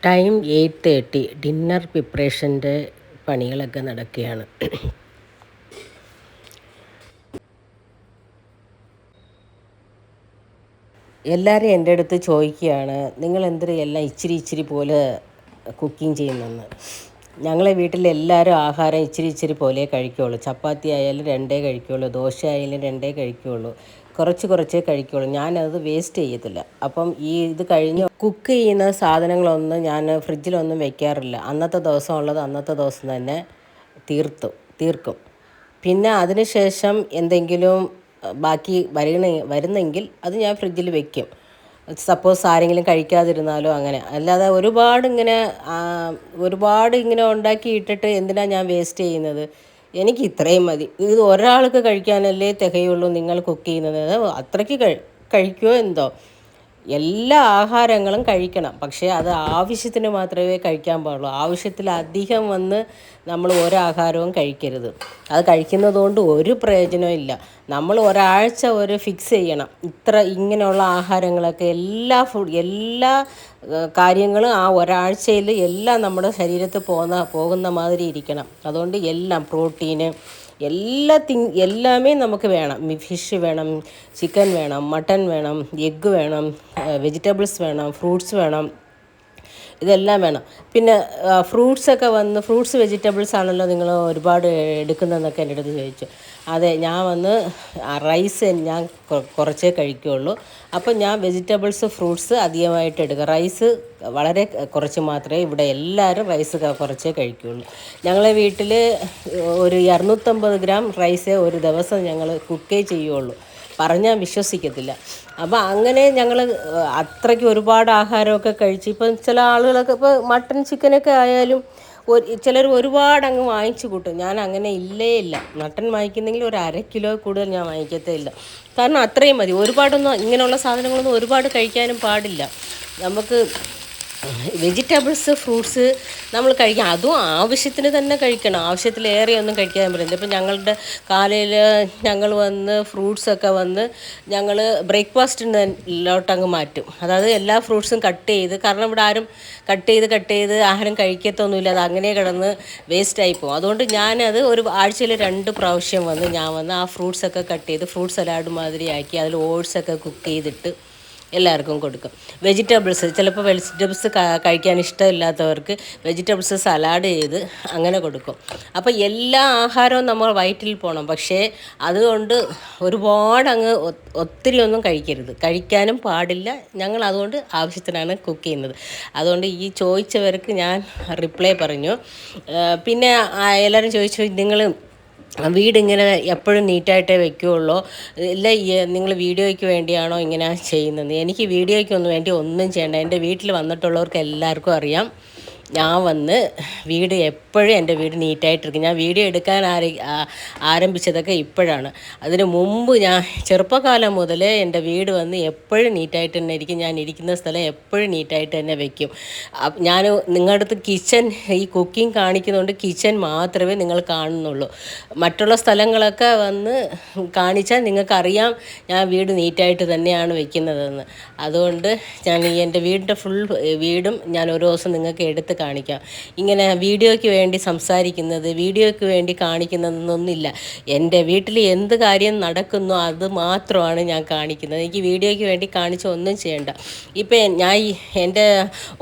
Time 8:30. Dinner പ്രിപ്പറേഷൻ്റെ പണികളൊക്കെ നടക്കുകയാണ്. എല്ലാവരും എൻ്റെ അടുത്ത് ചോദിക്കുകയാണ്, നിങ്ങൾ എന്തിനാ എല്ലാം ഇച്ചിരി ഇച്ചിരി പോലെ കുക്കിംഗ് ചെയ്യുന്നതെന്ന്. ഞങ്ങളെ വീട്ടിൽ എല്ലാവരും ആഹാരം ഇച്ചിരി ഇച്ചിരി പോലെ കഴിക്കുകയുള്ളൂ. ചപ്പാത്തി ആയാലും രണ്ടേ കഴിക്കുകയുള്ളൂ, ദോശ ആയാലും രണ്ടേ കഴിക്കുകയുള്ളൂ, കുറച്ച് കുറച്ചേ കഴിക്കുകയുള്ളൂ. ഞാനത് വേസ്റ്റ് ചെയ്യത്തില്ല. അപ്പം ഇത് കഴിഞ്ഞ് കുക്ക് ചെയ്യുന്ന സാധനങ്ങളൊന്നും ഞാൻ ഫ്രിഡ്ജിലൊന്നും വെക്കാറില്ല. അന്നത്തെ ദിവസം ഉള്ളത് അന്നത്തെ ദിവസം തന്നെ തീർക്കും. പിന്നെ അതിന് ശേഷം എന്തെങ്കിലും ബാക്കി വരുന്നെങ്കിൽ അത് ഞാൻ ഫ്രിഡ്ജിൽ വെക്കും. സപ്പോസ് ആരെങ്കിലും കഴിക്കാതിരുന്നാലോ അങ്ങനെ. അല്ലാതെ ഒരുപാട് ഇങ്ങനെ ഉണ്ടാക്കി ഇട്ടിട്ട് എന്തിനാണ് ഞാൻ വേസ്റ്റ് ചെയ്യുന്നത്? എനിക്ക് ഇത്രയും മതി. ഇത് ഒരാൾക്ക് കഴിക്കാനല്ലേ തികയുള്ളൂ നിങ്ങൾ കുക്ക് ചെയ്യുന്നത്. അത്രയ്ക്ക് കഴിക്കുമോ എന്തോ. എല്ലാ ആഹാരങ്ങളും കഴിക്കണം, പക്ഷേ അത് ആവശ്യത്തിന് മാത്രമേ കഴിക്കാൻ പാടുള്ളൂ. ആവശ്യത്തിലധികം നമ്മൾ ഒരാഹാരവും കഴിക്കരുത്. അത് കഴിക്കുന്നതുകൊണ്ട് ഒരു പ്രയോജനവും ഇല്ല. നമ്മൾ ഒരാഴ്ച ഫിക്സ് ചെയ്യണം, ഇങ്ങനെയുള്ള ആഹാരങ്ങളൊക്കെ എല്ലാ കാര്യങ്ങളും ആ ഒരാഴ്ചയിൽ എല്ലാം നമ്മുടെ ശരീരത്തിൽ പോകുന്ന മാതിരി ഇരിക്കണം. അതുകൊണ്ട് എല്ലാം പ്രോട്ടീന് എല്ലാമേ നമുക്ക് വേണം. ഫിഷ് വേണം, ചിക്കൻ വേണം, മട്ടൺ വേണം, എഗ്ഗ് വേണം, വെജിറ്റബിൾസ് വേണം, ഫ്രൂട്ട്സ് വേണം, ഇതെല്ലാം വേണം. പിന്നെ ഫ്രൂട്ട്സ് വെജിറ്റബിൾസ് ആണല്ലോ നിങ്ങൾ ഒരുപാട് എടുക്കുന്നതെന്നൊക്കെ എൻ്റെ അടുത്ത് ചോദിച്ചു. അതെ, ഞാൻ റൈസ് ഞാൻ കുറച്ചേ കഴിക്കുകയുള്ളൂ. അപ്പം ഞാൻ വെജിറ്റബിൾസ് ഫ്രൂട്ട്സ് അധികമായിട്ട് എടുക്കുക. റൈസ് വളരെ കുറച്ച് മാത്രമേ. ഇവിടെ എല്ലാവരും റൈസ് കുറച്ചേ കഴിക്കുകയുള്ളൂ. ഞങ്ങളെ വീട്ടിൽ ഒരു 250 ഗ്രാം റൈസേ ഒരു ദിവസം ഞങ്ങൾ കുക്കേ ചെയ്യുള്ളൂ. പറഞ്ഞാൽ വിശ്വസിക്കത്തില്ല. അപ്പോൾ അങ്ങനെ ഞങ്ങൾ അത്രയ്ക്ക് ഒരുപാട് ആഹാരമൊക്കെ കഴിച്ച് ഇപ്പം ചില ആളുകളൊക്കെ ഇപ്പോൾ മട്ടൺ ചിക്കനൊക്കെ ആയാലും ചിലർ ഒരുപാട് അങ്ങ് വാങ്ങിച്ചു കൂട്ടും. ഞാൻ അങ്ങനെ ഇല്ല. മട്ടൺ വാങ്ങിക്കുന്നെങ്കിൽ ഒരു 1/2 കിലോ കൂടുതൽ ഞാൻ വാങ്ങിക്കത്തേ ഇല്ല. കാരണം അത്രയും മതി. ഒരുപാടൊന്നും ഇങ്ങനെയുള്ള സാധനങ്ങളൊന്നും ഒരുപാട് കഴിക്കാനും പാടില്ല. നമുക്ക് വെജിറ്റബിൾസ് ഫ്രൂട്ട്സ് നമ്മൾ കഴിക്കാം. അതും ആവശ്യത്തിന് തന്നെ കഴിക്കണം. ആവശ്യത്തിലേറെ ഒന്നും കഴിക്കാൻ പറ്റില്ല. ഇപ്പം ഞങ്ങളുടെ കാലയിൽ ഞങ്ങൾ ഫ്രൂട്ട്സൊക്കെ ഞങ്ങൾ ബ്രേക്ക്ഫാസ്റ്റിലോട്ടങ്ങ് മാറ്റും. അതായത് എല്ലാ ഫ്രൂട്ട്സും കട്ട് ചെയ്ത്, കാരണം ഇവിടെ ആരും കട്ട് ചെയ്ത് ആഹാരം കഴിക്കത്തൊന്നുമില്ല. അത് അങ്ങനെ കിടന്ന് വേസ്റ്റായി പോകും. അതുകൊണ്ട് ഞാനത് ഒരു ആഴ്ചയിൽ 2 പ്രാവശ്യം ഞാൻ ആ ഫ്രൂട്ട്സൊക്കെ കട്ട് ചെയ്ത് ഫ്രൂട്ട് സലാഡ് മാതിരി ആക്കി അതിൽ ഓട്സൊക്കെ കുക്ക് ചെയ്തിട്ട് എല്ലാവർക്കും കൊടുക്കും. ചിലപ്പോൾ വെജിറ്റബിൾസ് കഴിക്കാൻ ഇഷ്ടമില്ലാത്തവർക്ക് വെജിറ്റബിൾസ് സലാഡ് ചെയ്ത് അങ്ങനെ കൊടുക്കും. അപ്പോൾ എല്ലാ ആഹാരവും നമ്മൾ വയറ്റിൽ പോകണം. പക്ഷേ അതുകൊണ്ട് ഒരുപാട് ഒത്തിരി ഒന്നും കഴിക്കാനും പാടില്ല. ഞങ്ങൾ അതുകൊണ്ട് ആവശ്യത്തിനാണ് കുക്ക് ചെയ്യുന്നത്. അതുകൊണ്ട് ഈ ചോദിച്ചവർക്ക് ഞാൻ റിപ്ലൈ പറഞ്ഞു. പിന്നെ എല്ലാവരും ചോദിച്ചു, നിങ്ങൾ വീടിങ്ങനെ എപ്പോഴും നീറ്റായിട്ടേ വെക്കുകയുള്ളൂ, ഇല്ല നിങ്ങൾ വീഡിയോയ്ക്ക് വേണ്ടിയാണോ ഇങ്ങനെ ചെയ്യുന്നത്? എനിക്ക് വീഡിയോയ്ക്കൊന്നും വേണ്ടി ഒന്നും ചെയ്യേണ്ട. എൻ്റെ വീട്ടിൽ വന്നിട്ടുള്ളവർക്ക് എല്ലാവർക്കും അറിയാം, ഞാൻ വീട് എപ്പോഴും എൻ്റെ വീട് നീറ്റായിട്ടിരിക്കും. ഞാൻ വീഡിയോ എടുക്കാൻ ആരംഭിച്ചതൊക്കെ ഇപ്പോഴാണ്. അതിന് മുമ്പ് ഞാൻ ചെറുപ്പകാലം മുതലേ എൻ്റെ വീട് എപ്പോഴും നീറ്റായിട്ട് തന്നെ ഇരിക്കും. ഞാൻ ഇരിക്കുന്ന സ്ഥലം എപ്പോഴും നീറ്റായിട്ട് തന്നെ വയ്ക്കും. ഞാൻ നിങ്ങളുടെ അടുത്ത് ഈ കുക്കിംഗ് കാണിക്കുന്നതുകൊണ്ട് കിച്ചൺ മാത്രമേ നിങ്ങൾ കാണുന്നുള്ളൂ. മറ്റുള്ള സ്ഥലങ്ങളൊക്കെ കാണിച്ചാൽ നിങ്ങൾക്കറിയാം ഞാൻ വീട് നീറ്റായിട്ട് തന്നെയാണ് വെക്കുന്നതെന്ന്. അതുകൊണ്ട് ഞാൻ എൻ്റെ വീടിൻ്റെ വീടും ഞാൻ ഒരു ദിവസം നിങ്ങൾക്ക് എടുത്ത് കാണിക്കാം. ഇങ്ങനെ വീഡിയോയ്ക്ക് വേണ്ടി സംസാരിക്കുന്നത്, വീഡിയോയ്ക്ക് വേണ്ടി കാണിക്കുന്നതെന്നൊന്നുമില്ല. എൻ്റെ വീട്ടിൽ എന്ത് കാര്യം നടക്കുന്നോ അത് മാത്രമാണ് ഞാൻ കാണിക്കുന്നത്. എനിക്ക് വീഡിയോയ്ക്ക് വേണ്ടി കാണിച്ച് ഒന്നും ചെയ്യണ്ട. ഇപ്പം എൻ്റെ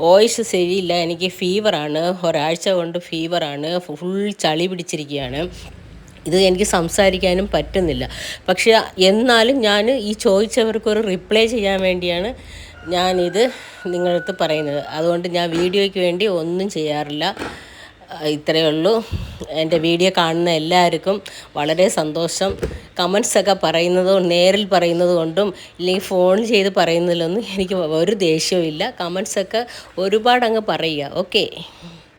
വോയിസ് ശരിയില്ല, എനിക്ക് ഫീവറാണ്. ഒരാഴ്ച കൊണ്ട് ഫീവറാണ്, ഫുൾ ചളി പിടിച്ചിരിക്കുകയാണ്. ഇത് എനിക്ക് സംസാരിക്കാനും പറ്റുന്നില്ല. പക്ഷേ എന്നാലും ഞാൻ ഈ ചോദിച്ചവർക്കൊരു റിപ്ലൈ ചെയ്യാൻ വേണ്ടിയാണ് ഞാനിത് നിങ്ങളടുത്ത് പറയുന്നത്. അതുകൊണ്ട് ഞാൻ വീഡിയോയ്ക്ക് വേണ്ടി ഒന്നും ചെയ്യാറില്ല. ഇത്രയേ ഉള്ളൂ. എൻ്റെ വീഡിയോ കാണുന്ന എല്ലാവർക്കും വളരെ സന്തോഷം. കമൻസൊക്കെ നേരിൽ പറയുന്നത് കൊണ്ടും ഇല്ലെങ്കിൽ ഫോൺ ചെയ്ത് പറയുന്നതിലൊന്നും എനിക്ക് ഒരു ദേഷ്യവും ഇല്ല. കമൻസൊക്കെ ഒരുപാട് പറയുക. ഓക്കെ.